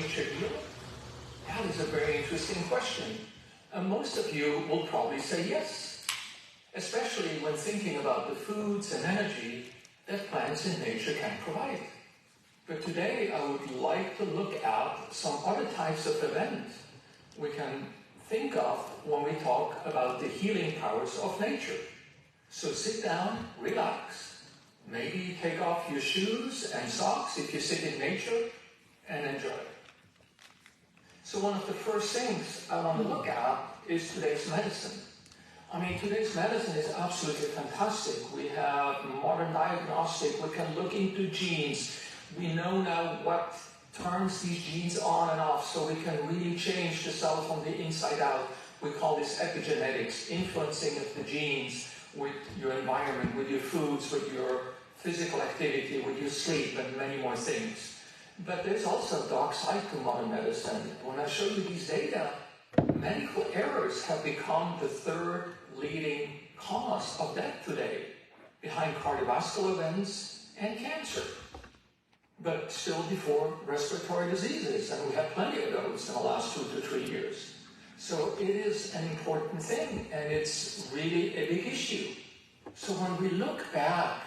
nature heal? That is a very interesting question. And most of you will probably say yes, especially when thinking about the foods and energy that plants in nature can provide. But today I would like to look at some other types of events we can think of when we talk about the healing powers of nature. So sit down, relax, maybe take off your shoes and socks if you sit in nature, and enjoy. So one of the first things I want to look at is today's medicine. I mean, today's medicine is absolutely fantastic. We have modern diagnostic. We can look into genes. We know now what turns these genes on and off, so we can really change the cell from the inside out. We call this epigenetics, influencing of the genes with your environment, with your foods, with your physical activity, with your sleep, and many more things. But there's also a dark side to modern medicine. When I show you these data, medical errors have become the third leading cause of death today, behind cardiovascular events and cancer, but still before respiratory diseases, and we have plenty of those in the last 2 to 3 years. So it is an important thing, and it's really a big issue. So when we look back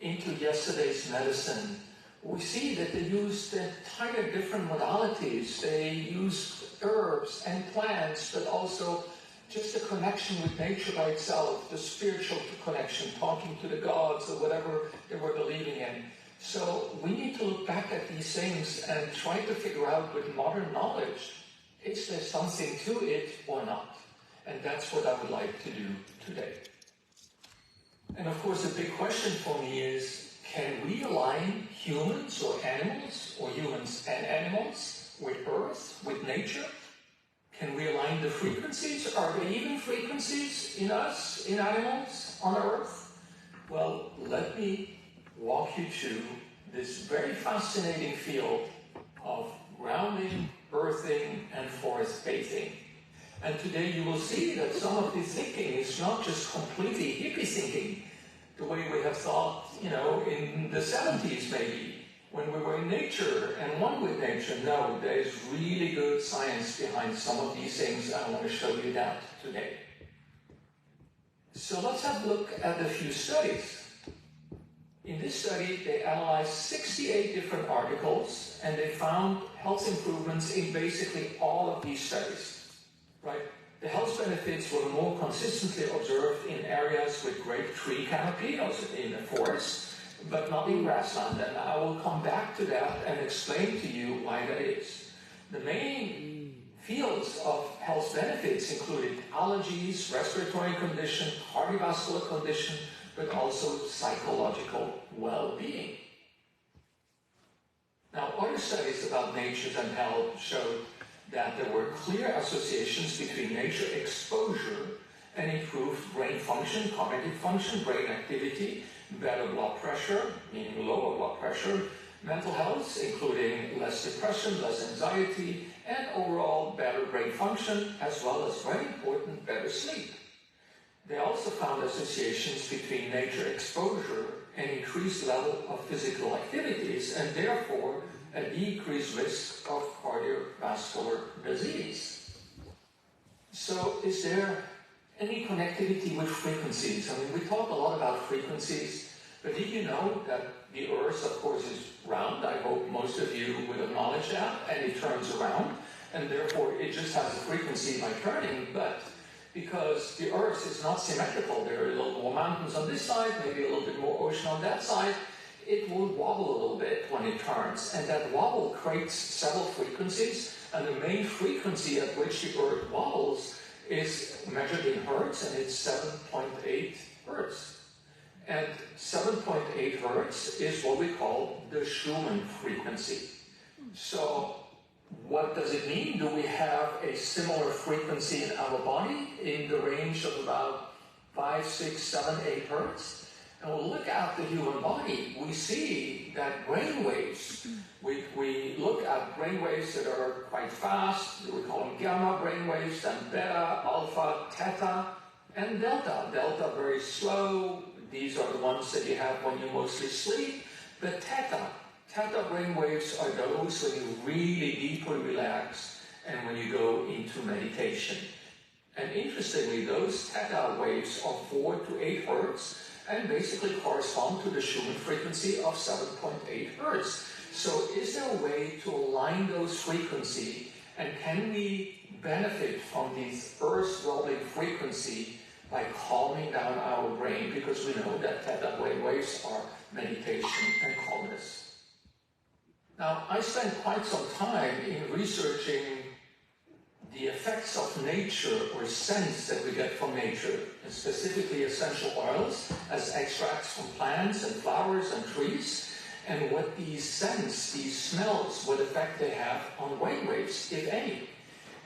into yesterday's medicine, we see that they used entire different modalities. They used herbs and plants, but also just a connection with nature by itself, the spiritual connection, talking to the gods or whatever they were believing in. So we need to look back at these things and try to figure out with modern knowledge, is there something to it or not? And that's what I would like to do today. And of course, the big question for me is, can we align humans or humans and animals with Earth, with nature? Can we align the frequencies? Are there even frequencies in us, in animals, on Earth? Well, let me walk you through this very fascinating field of grounding, earthing, and forest bathing. And today you will see that some of this thinking is not just completely hippie thinking, the way we have thought, in the 70s maybe, when we were in nature and one with nature. No, there is really good science behind some of these things. I want to show you that today. So let's have a look at a few studies. In this study, they analyzed 68 different articles, and they found health improvements in basically all of these studies, right? The health benefits were more consistently observed in areas with great tree canopy, also in the forest, but not in grassland. And I will come back to that and explain to you why that is. The main fields of health benefits included allergies, respiratory condition, cardiovascular condition, but also psychological well-being. Now, other studies about nature and health showed that there were clear associations between nature exposure and improved brain function, cognitive function, brain activity, better blood pressure, meaning lower blood pressure, mental health, including less depression, less anxiety, and overall better brain function, as well as, very important, better sleep. They also found associations between nature exposure and increased level of physical activities, and therefore a decreased risk of cardiovascular disease. So is there any connectivity with frequencies? I mean, we talk a lot about frequencies, but did you know that the Earth, of course, is round? I hope most of you would acknowledge that, and it turns around, and therefore it just has a frequency by turning, but because the Earth is not symmetrical, there are a little more mountains on this side, maybe a little bit more ocean on that side, it will wobble a little bit when it turns, and that wobble creates several frequencies, and the main frequency at which the Earth wobbles is measured in hertz, and it's 7.8 hertz. And 7.8 hertz is what we call the Schumann frequency. So what does it mean? Do we have a similar frequency in our body in the range of about 5, 6, 7, 8 hertz? And we'll look at the human body, we see that brain waves, we look at brain waves that are quite fast, we call them gamma brain waves, then beta, alpha, theta, and delta. Delta very slow, these are the ones that you have when you mostly sleep, but theta Theta brainwaves are those when you really deeply relax and when you go into meditation. And interestingly, those theta waves are 4 to 8 hertz and basically correspond to the Schumann frequency of 7.8 hertz. So is there a way to align those frequencies, and can we benefit from these earth-dwelling frequency by calming down our brain, because we know that theta waves are meditation and calmness. Now, I spent quite some time in researching the effects of nature or scents that we get from nature, and specifically essential oils as extracts from plants and flowers and trees, and what these scents, these smells, what effect they have on brainwaves, if any.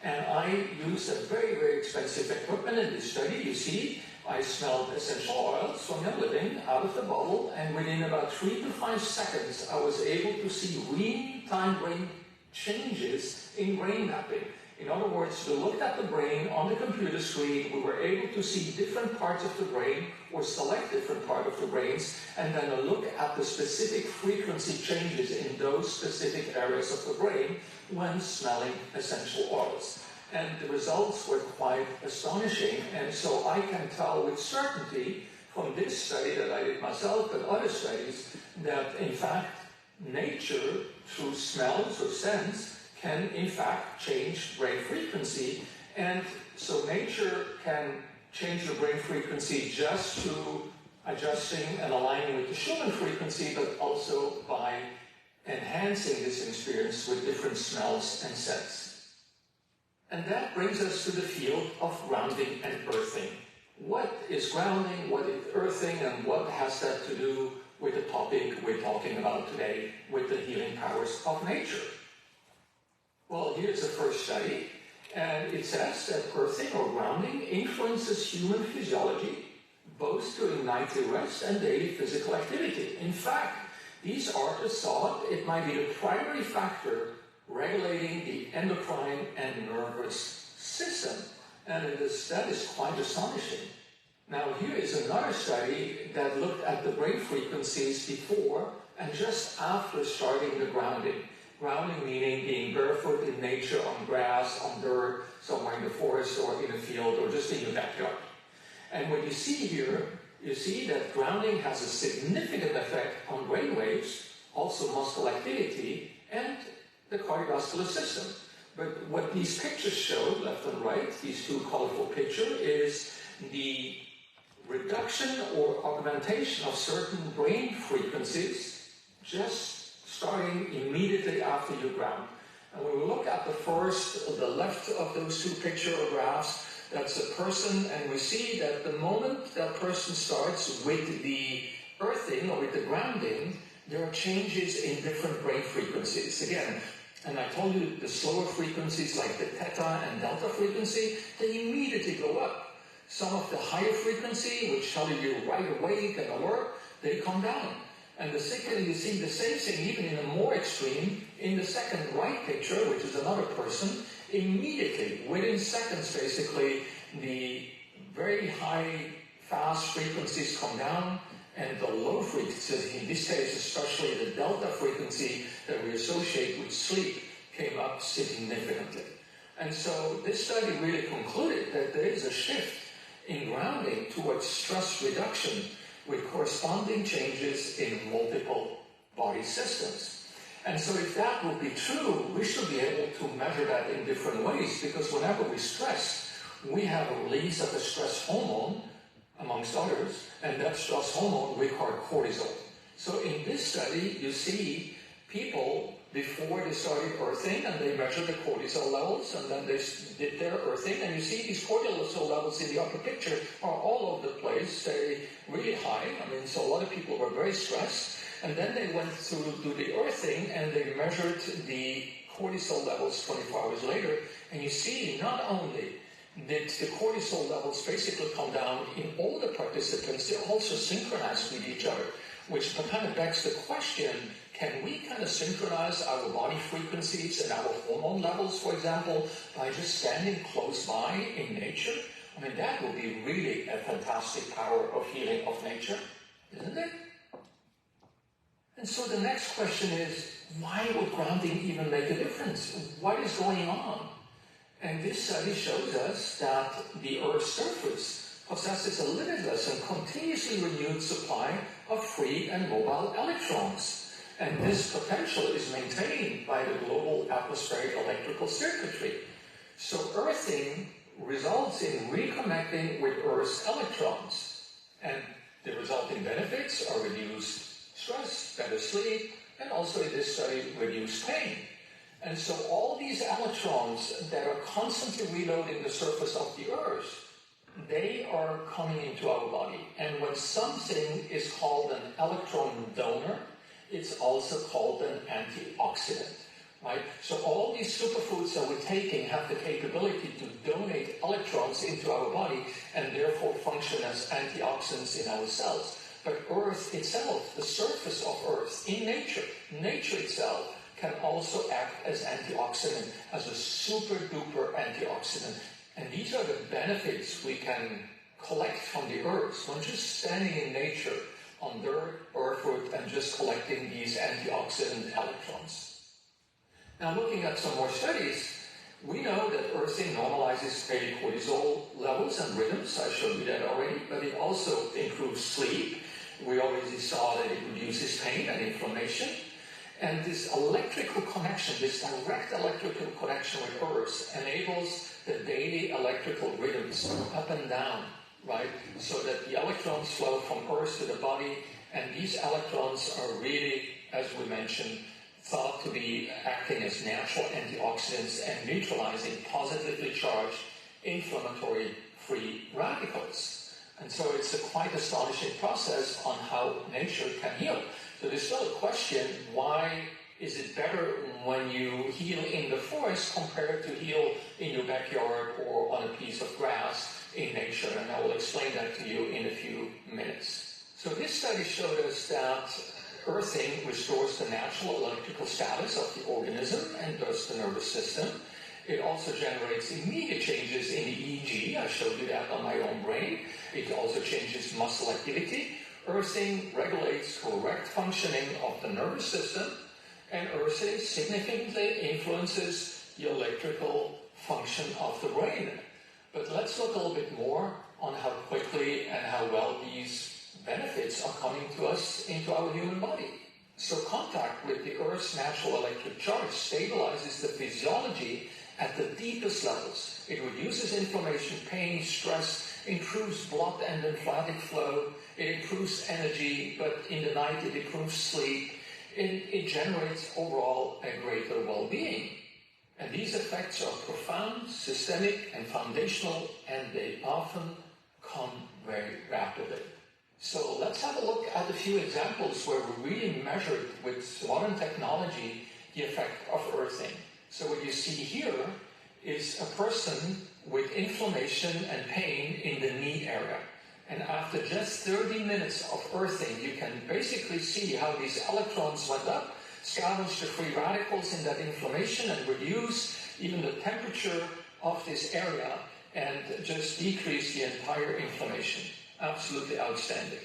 And I used a very, very expensive equipment in this study. You see, I smelled essential oils from the living out of the bottle, and within about 3 to 5 seconds, I was able to see real-time brain changes in brain mapping. In other words, we looked at the brain on the computer screen, we were able to see different parts of the brain or select different parts of the brains, and then look at the specific frequency changes in those specific areas of the brain when smelling essential oils. And the results were quite astonishing, and so I can tell with certainty from this study that I did myself, but other studies, that in fact nature through smells or scents can in fact change brain frequency. And so nature can change your brain frequency just through adjusting and aligning with the Schumann frequency, but also by enhancing this experience with different smells and scents. And that brings us to the field of grounding and earthing. What is grounding, what is earthing, and what has that to do with the topic we're talking about today, with the healing powers of nature? Well, here's the first study, and it says that earthing or grounding influences human physiology, both during nightly rest and daily physical activity. In fact, these authors thought it might be the primary factor regulating the endocrine and nervous system, and that is quite astonishing. Now, here is another study that looked at the brain frequencies before and just after starting the grounding. Grounding meaning being barefoot in nature, on grass, on dirt, somewhere in the forest or in a field or just in your backyard. And what you see here, you see that grounding has a significant effect on brain waves, also muscle activity, and the cardiovascular system. But what these pictures show, left and right, these two colorful pictures, is the reduction or augmentation of certain brain frequencies just starting immediately after you ground. And when we look at the left of those two pictographs, that's a person, and we see that the moment that person starts with the earthing or with the grounding, there are changes in different brain frequencies. Again, and I told you the slower frequencies like the theta and delta frequency, they immediately go up. Some of the higher frequency, which tell you you're wide awake and alert, they come down. And the second, you see the same thing, even in a more extreme, in the second right picture, which is another person, immediately, within seconds basically, the very high, fast frequencies come down, and the low frequencies, in this case especially the delta frequency that we associate with sleep, came up significantly. And so this study really concluded that there is a shift in grounding towards stress reduction with corresponding changes in multiple body systems. And so if that would be true, we should be able to measure that in different ways, because whenever we stress, we have a release of a stress hormone, amongst others, and that stress hormone we call cortisol. So in this study, you see people before they started earthing, and they measured the cortisol levels, and then they did their earthing, and you see these cortisol levels in the upper picture are all over the place. They're really high. I mean, so a lot of people were very stressed, and then they went to do the earthing, and they measured the cortisol levels 24 hours later, and you see not only did the cortisol levels basically come down in all the participants, they're also synchronized with each other, which kind of begs the question, can we kind of synchronize our body frequencies and our hormone levels, for example, by just standing close by in nature? I mean, that would be really a fantastic power of healing of nature, isn't it? And And so the next question is, why would grounding even make a difference? What is going on? And this study shows us that the Earth's surface possesses a limitless and continuously renewed supply of free and mobile electrons. And this potential is maintained by the global atmospheric electrical circuitry. So earthing results in reconnecting with Earth's electrons. And the resulting benefits are reduced stress, better sleep, and also in this study, reduced pain. And so all these electrons that are constantly reloading the surface of the Earth, they are coming into our body. And when something is called an electron donor, it's also called an antioxidant, right? So all these superfoods that we're taking have the capability to donate electrons into our body and therefore function as antioxidants in our cells. But Earth itself, the surface of Earth, in nature itself, can also act as antioxidant, as a super duper antioxidant. And these are the benefits we can collect from the Earth when just standing in nature on dirt or earthwood and just collecting these antioxidant electrons. Now, looking at some more studies, we know that earthing normalizes daily cortisol levels and rhythms. I showed you that already, but it also improves sleep. We already saw that it reduces pain and inflammation. And this electrical connection, this direct electrical connection with Earth enables the daily electrical rhythms up and down, right? So that the electrons flow from Earth to the body, and these electrons are really, as we mentioned, thought to be acting as natural antioxidants and neutralizing positively charged inflammatory free radicals. And so it's a quite astonishing process on how nature can heal. So there's still a question, why is it better when you heal in the forest compared to heal in your backyard or on a piece of grass in nature? And I will explain that to you in a few minutes. So this study showed us that earthing restores the natural electrical status of the organism and thus the nervous system. It also generates immediate changes in the EEG. I showed you that on my own brain. It also changes muscle activity. Earthing regulates correct functioning of the nervous system, and earthing significantly influences the electrical function of the brain. But let's look a little bit more on how quickly and how well these benefits are coming to us into our human body. So contact with the Earth's natural electric charge stabilizes the physiology at the deepest levels. It reduces inflammation, pain, stress, improves blood and lymphatic flow, it improves energy, but in the night it improves sleep, and it generates overall a greater well-being. And these effects are profound, systemic, and foundational, and they often come very rapidly. So let's have a look at a few examples where we really measured with modern technology the effect of earthing. So what you see here is a person with inflammation and pain in the knee area. And after just 30 minutes of earthing, you can basically see how these electrons went up, scavenged the free radicals in that inflammation and reduce even the temperature of this area and just decrease the entire inflammation. Absolutely outstanding.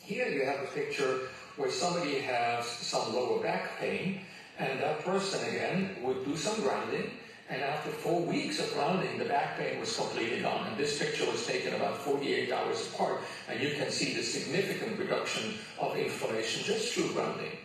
Here you have a picture where somebody has some lower back pain, and that person again would do some grounding, and after 4 weeks of grounding, the back pain was completely gone. And this picture was taken about 48 hours apart, and you can see the significant reduction of inflammation just through grounding.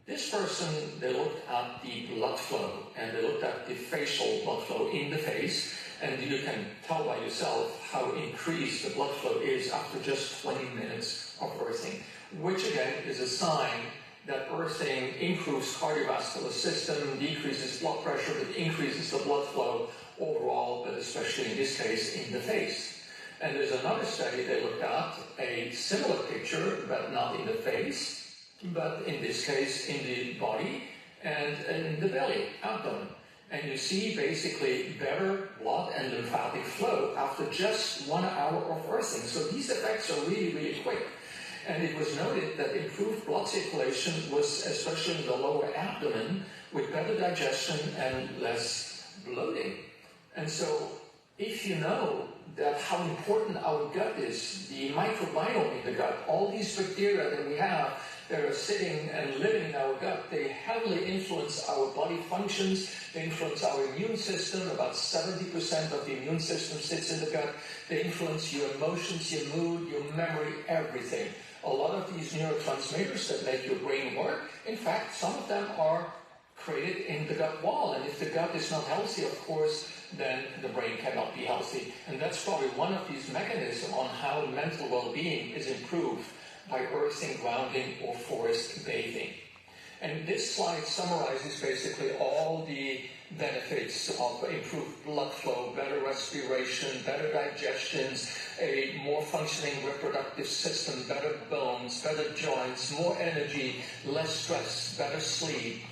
This person, they looked at the blood flow, and they looked at the facial blood flow in the face, and you can tell by yourself how increased the blood flow is after just 20 minutes of earthing, which again is a sign that earthing improves cardiovascular system, decreases blood pressure, but increases the blood flow overall, but especially in this case in the face. And there's another study they looked at, a similar picture, but not in the face, but in this case in the body and in the belly, abdomen. And you see basically better blood and lymphatic flow after just 1 hour of earthing. So these effects are really, really quick. And it was noted that improved blood circulation was especially in the lower abdomen with better digestion and less bloating. And so if you know that how important our gut is, the microbiome in the gut, all these bacteria that we have that are sitting and living in our gut, they heavily influence our body functions. They influence our immune system. About 70% of the immune system sits in the gut. They influence your emotions, your mood, your memory, everything. A lot of these neurotransmitters that make your brain work, in fact, some of them are created in the gut wall. And if the gut is not healthy, of course, then the brain cannot be healthy. And that's probably one of these mechanisms on how mental well-being is improved by earthing, grounding, or forest bathing. And this slide summarizes basically all the benefits of improved blood flow, better respiration, better digestions, a more functioning reproductive system, better bones, better joints, more energy, less stress, better sleep,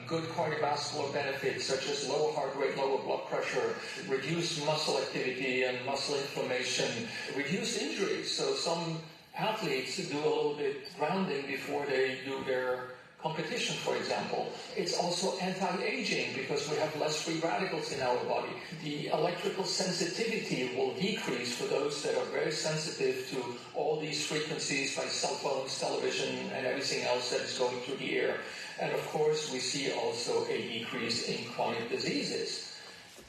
good cardiovascular benefits such as lower heart rate, lower blood pressure, reduced muscle activity and muscle inflammation, reduced injuries. So some athletes do a little bit grounding before they do their competition, for example. It's also anti-aging because we have less free radicals in our body. The electrical sensitivity will decrease for those that are very sensitive to all these frequencies by cell phones, television, and everything else that is going through the air. And of course, we see also a decrease in chronic diseases.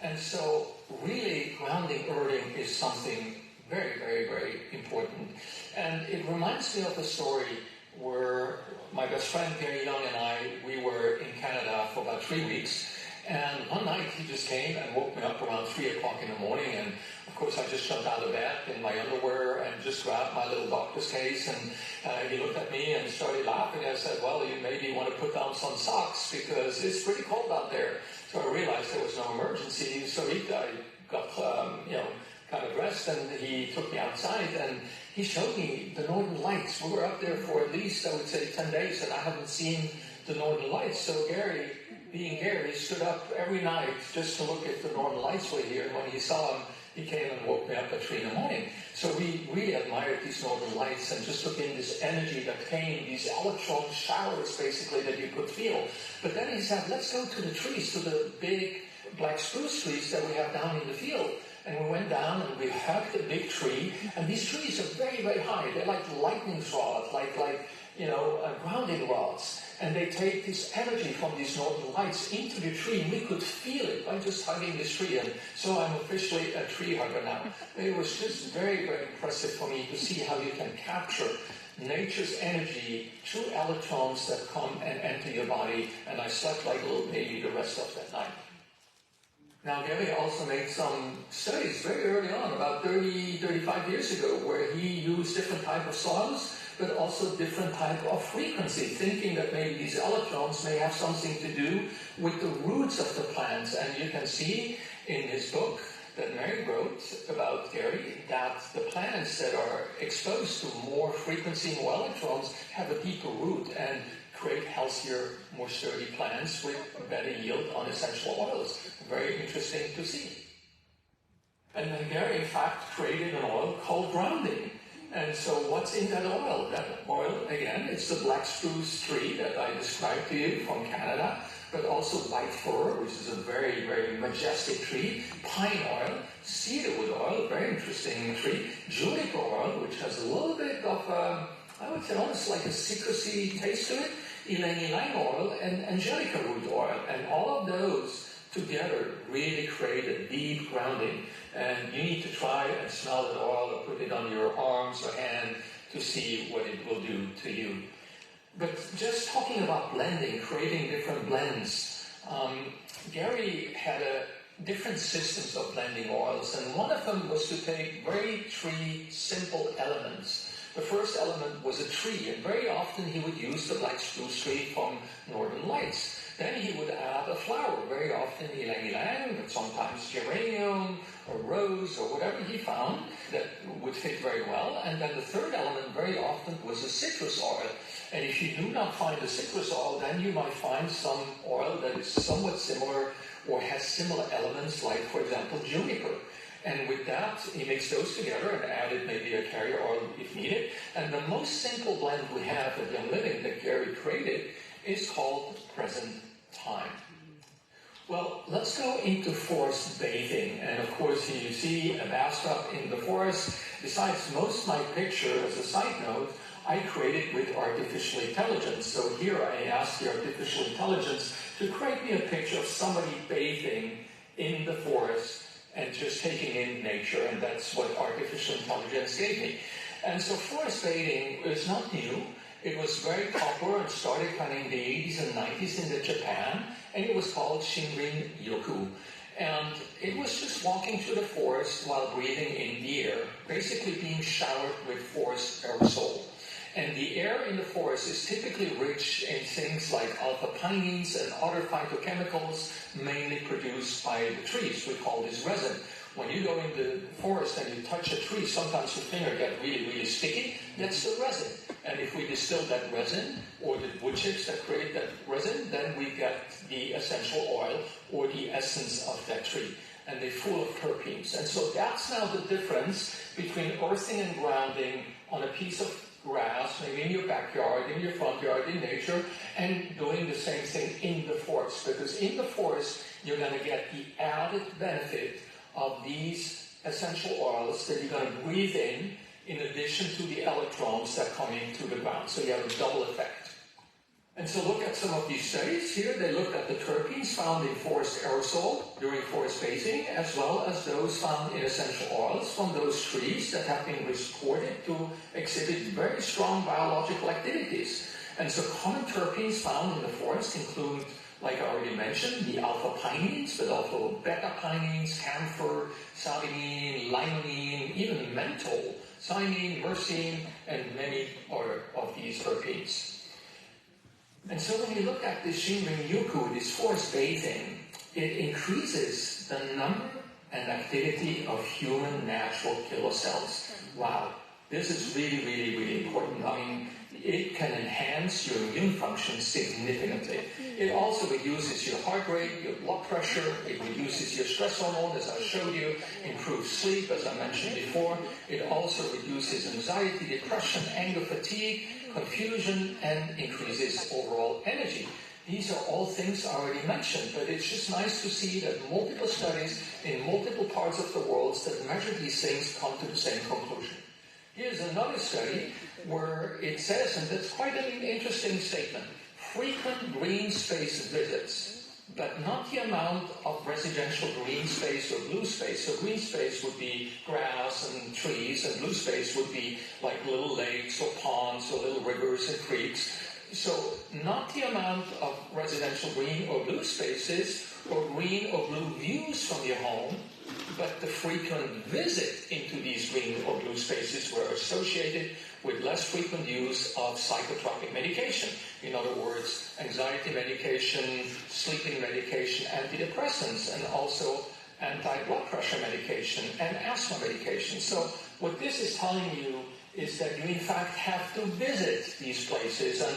And so really, grounding, earthing is something very, very, very important. And it reminds me of a story where my best friend Gary Young and I, we were in Canada for about 3 weeks. And one night he just came and woke me up around 3 o'clock in the morning. And of course I just jumped out of bed in my underwear and just grabbed my little doctor's case. And he looked at me and started laughing. I said, well, you maybe want to put down some socks because it's pretty cold out there. So I realized there was no emergency. So I got, kind of dressed, and he took me outside and he showed me the northern lights. We were up there for at least, I would say, 10 days, and I haven't seen the northern lights. So Gary, being Gary, stood up every night just to look if the northern lights were here. And when he saw them, he came and woke me up at 3 in the morning. So we really admired these northern lights and just took in this energy that came, these electron showers, basically, that you could feel. But then he said, let's go to the trees, to the big black spruce trees that we have down in the field. And we went down and we hugged a big tree. And these trees are very, very high. They're like lightning rods, grounding rods. And they take this energy from these northern lights into the tree. And we could feel it by just hugging this tree. And so I'm officially a tree hugger now. It was just very, very impressive for me to see how you can capture nature's energy through electrons that come and enter your body. And I slept like a little baby the rest of that night. Now, Gary also made some studies very early on, about 35 years ago, where he used different type of soils, but also different type of frequency, thinking that maybe these electrons may have something to do with the roots of the plants. And you can see in his book that Mary wrote about Gary that the plants that are exposed to more frequency, more electrons, have a deeper root and create healthier, more sturdy plants with better yield on essential oils. Very interesting to see. And then Gary, in fact, created an oil called grounding. And so what's in that oil? That oil, again, it's the black spruce tree that I described to you from Canada, but also white fir, which is a very, very majestic tree, pine oil, cedarwood oil, very interesting tree, juniper oil, which has a little bit of, I would say almost like a citrusy taste to it, ylang-ylang oil, and angelica root oil. And all of those together really create a deep grounding. And you need to try and smell that oil or put it on your arms or hand to see what it will do to you. But just talking about blending, creating different blends, Gary had different systems of blending oils, and one of them was to take very 3 simple elements. The first element was a tree, and very often he would use the black spruce tree from Northern Lights. Then he would add a flower, very often ylang-ylang, but sometimes geranium or rose or whatever he found that would fit very well. And then the third element very often was a citrus oil. And if you do not find a citrus oil, then you might find some oil that is somewhat similar or has similar elements, like, for example, juniper. And with that, he mixed those together and added maybe a carrier oil if needed. And the most simple blend we have at Young Living that Gary created is called Present Time. Well, let's go into forest bathing. And of course, here you see a bathtub in the forest. Besides, most of my pictures, as a side note, I created with artificial intelligence. So here I asked the artificial intelligence to create me a picture of somebody bathing in the forest and just taking in nature, and that's what artificial intelligence gave me. And so forest bathing is not new. It was very popular and started kind of in the 80s and 90s in Japan, and it was called Shinrin Yoku. And it was just walking through the forest while breathing in the air, basically being showered with forest aerosol. And the air in the forest is typically rich in things like alpha-pinene and other phytochemicals, mainly produced by the trees. We call this resin. When you go in the forest and you touch a tree, sometimes your finger gets really, really sticky. That's the resin. And if we distill that resin, or the wood chips that create that resin, then we get the essential oil or the essence of that tree. And they're full of terpenes. And so that's now the difference between earthing and grounding on a piece of grass, maybe in your backyard, in your front yard, in nature, and doing the same thing in the forest. Because in the forest, you're going to get the added benefit of these essential oils that you're going to breathe in addition to the electrons that come into the ground. So you have a double effect. And so look at some of these studies. Here they looked at the terpenes found in forest aerosol during forest bathing, as well as those found in essential oils from those trees that have been reported to exhibit very strong biological activities. And so common terpenes found in the forest include, like I already mentioned, the alpha-pinenes, but also beta-pinenes, camphor, salinine, limonene, even menthol, cyanine, myrcene, and many other of these terpenes. And so when you look at this Shinrin Yoku, this forest bathing, it increases the number and activity of human natural killer cells. Wow, this is really, really, really important. I mean, it can enhance your immune function significantly. It also reduces your heart rate, your blood pressure. It reduces your stress hormone, as I showed you, improves sleep, as I mentioned before. It also reduces anxiety, depression, anger, fatigue, confusion, and increases overall energy. These are all things I already mentioned, but it's just nice to see that multiple studies in multiple parts of the world that measure these things come to the same conclusion. Here's another study where it says, and that's quite an interesting statement, frequent green space visits, but not the amount of residential green space or blue space. So green space would be grass and trees, and blue space would be like little lakes or ponds or little rivers and creeks. So not the amount of residential green or blue spaces or green or blue views from your home, but the frequent visit into these green or blue spaces were associated with less frequent use of psychotropic medication. In other words, anxiety medication, sleeping medication, antidepressants, and also anti-blood pressure medication and asthma medication. So what this is telling you is that you in fact have to visit these places and,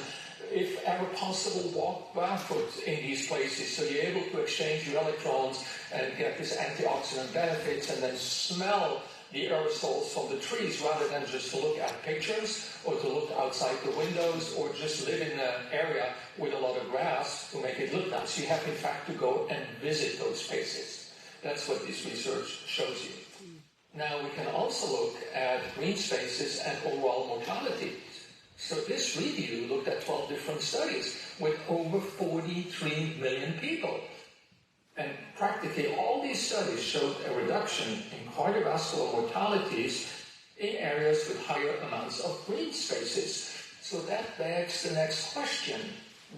if ever possible, walk barefoot in these places so you're able to exchange your electrons and get this antioxidant benefits and then smell the aerosols from the trees rather than just to look at pictures or to look outside the windows or just live in an area with a lot of grass to make it look nice. You have in fact to go and visit those spaces. That's what this research shows you. Now we can also look at green spaces and overall mortality. So this review looked at 12 different studies with over 43 million people. And practically all these studies showed a reduction in cardiovascular mortalities in areas with higher amounts of green spaces. So that begs the next question.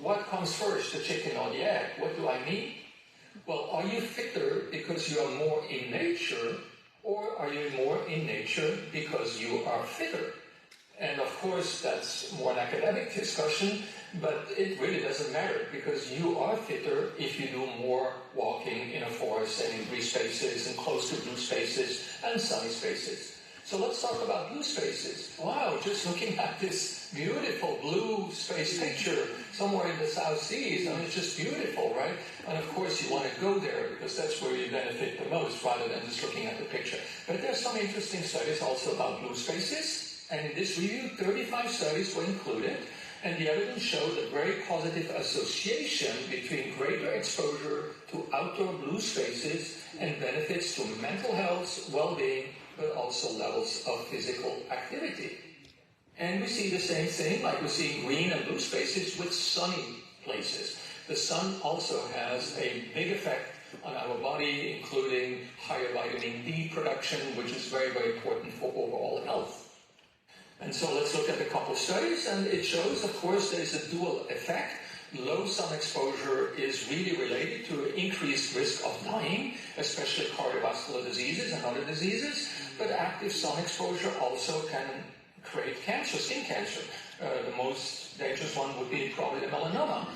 What comes first, the chicken or the egg? What do I mean? Well, are you fitter because you are more in nature, or are you more in nature because you are fitter? And of course, that's more an academic discussion, but it really doesn't matter because you are fitter if you do more walking in a forest and in green spaces and close to blue spaces and sunny spaces. So let's talk about blue spaces. Wow, just looking at this beautiful blue space picture somewhere in the South Seas, I mean, it's just beautiful, right? And of course, you want to go there because that's where you benefit the most rather than just looking at the picture. But there's some interesting studies also about blue spaces. And in this review, 35 studies were included, and the evidence showed a very positive association between greater exposure to outdoor blue spaces and benefits to mental health, well-being, but also levels of physical activity. And we see the same thing, like we see green and blue spaces with sunny places. The sun also has a big effect on our body, including higher vitamin D production, which is very, very important for overall health. And so let's look at a couple of studies, and it shows, of course, there's a dual effect. Low sun exposure is really related to increased risk of dying, especially cardiovascular diseases and other diseases. But active sun exposure also can create cancer, skin cancer. The most dangerous one would be probably the melanoma.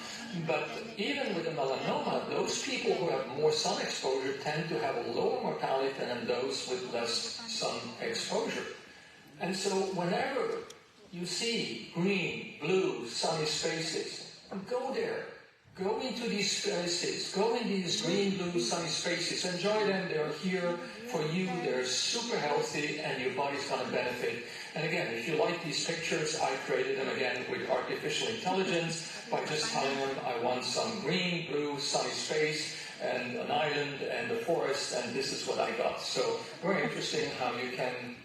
But even with the melanoma, those people who have more sun exposure tend to have a lower mortality than those with less sun exposure. And so whenever you see green, blue, sunny spaces, go there. Go into these spaces. Go in these green, blue, sunny spaces. Enjoy them. They're here for you. They're super healthy, and your body's going to benefit. And again, if you like these pictures, I created them again with artificial intelligence by just telling them I want some green, blue, sunny space and an island and a forest, and this is what I got. So very interesting how you can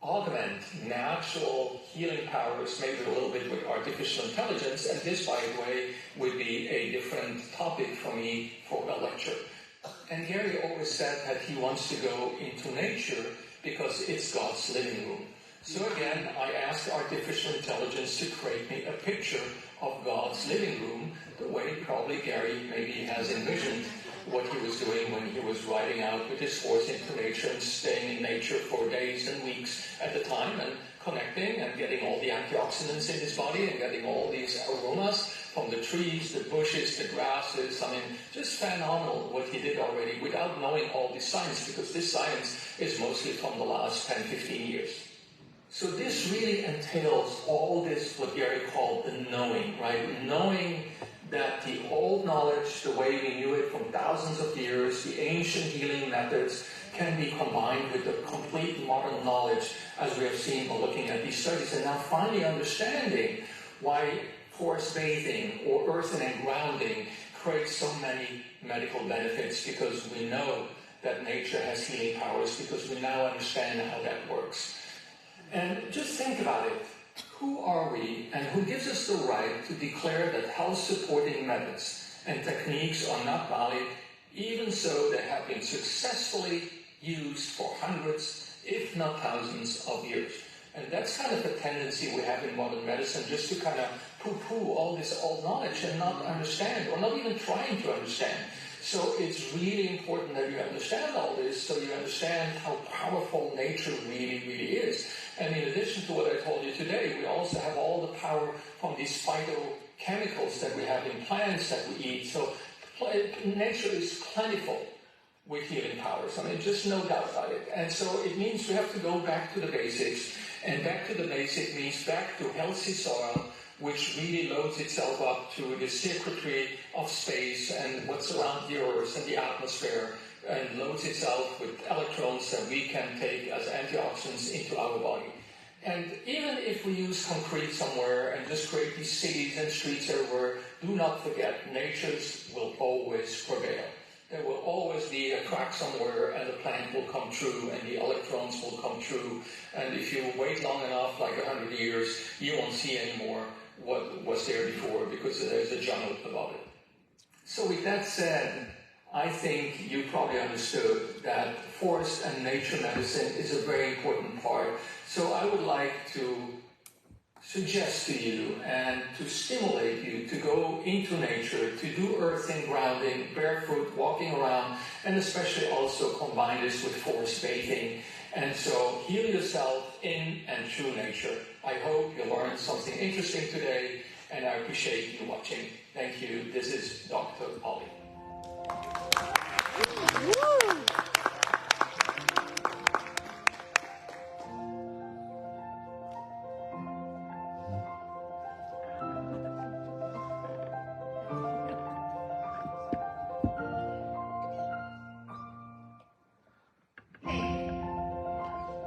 augment natural healing powers, maybe a little bit with artificial intelligence, and this, by the way, would be a different topic for me for a lecture. And Gary always said that he wants to go into nature because it's God's living room. So again, I asked artificial intelligence to create me a picture of God's living room, the way probably Gary maybe has envisioned what he was doing when he was riding out with his horse into nature and staying in nature for days and weeks at a time and connecting and getting all the antioxidants in his body and getting all these aromas from the trees, the bushes, the grasses. I mean, just phenomenal what he did already without knowing all this science, because this science is mostly from the last 10, 15 years. So this really entails all this, what Gary called the knowing, right? Knowing that the old knowledge, the way we knew it from thousands of years, the ancient healing methods, can be combined with the complete modern knowledge, as we have seen by looking at these studies, and now finally understanding why forest bathing or earthing and grounding creates so many medical benefits, because we know that nature has healing powers, because we now understand how that works. And just think about it. Who are we, and who gives us the right to declare that health-supporting methods and techniques are not valid, even so they have been successfully used for hundreds, if not thousands of years? And that's kind of a tendency we have in modern medicine, just to kind of poo-poo all this old knowledge and not understand, or not even trying to understand. So it's really important that you understand all this, so you understand how powerful nature really, really is. And in addition to what I told you today, we also have all the power from these phytochemicals that we have in plants that we eat. So nature is plentiful with healing powers. I mean, just no doubt about it. And so it means we have to go back to the basics. And back to the basic means back to healthy soil, which really loads itself up to the circuitry of space and what's around the earth and the atmosphere, and loads itself with electrons that we can take as antioxidants into our body. And even if we use concrete somewhere and just create these cities and streets everywhere, do not forget, nature will always prevail. There will always be a crack somewhere, and the plant will come true, and the electrons will come true. And if you wait long enough, like 100 years, you won't see anymore what was there before, because there's a jungle above it. So with that said, I think you probably understood that forest and nature medicine is a very important part. So I would like to suggest to you and to stimulate you to go into nature, to do earthing, grounding, barefoot, walking around, and especially also combine this with forest bathing. And so heal yourself in and through nature. I hope you learned something interesting today, and I appreciate you watching. Thank you. This is Dr. Oli. Woo!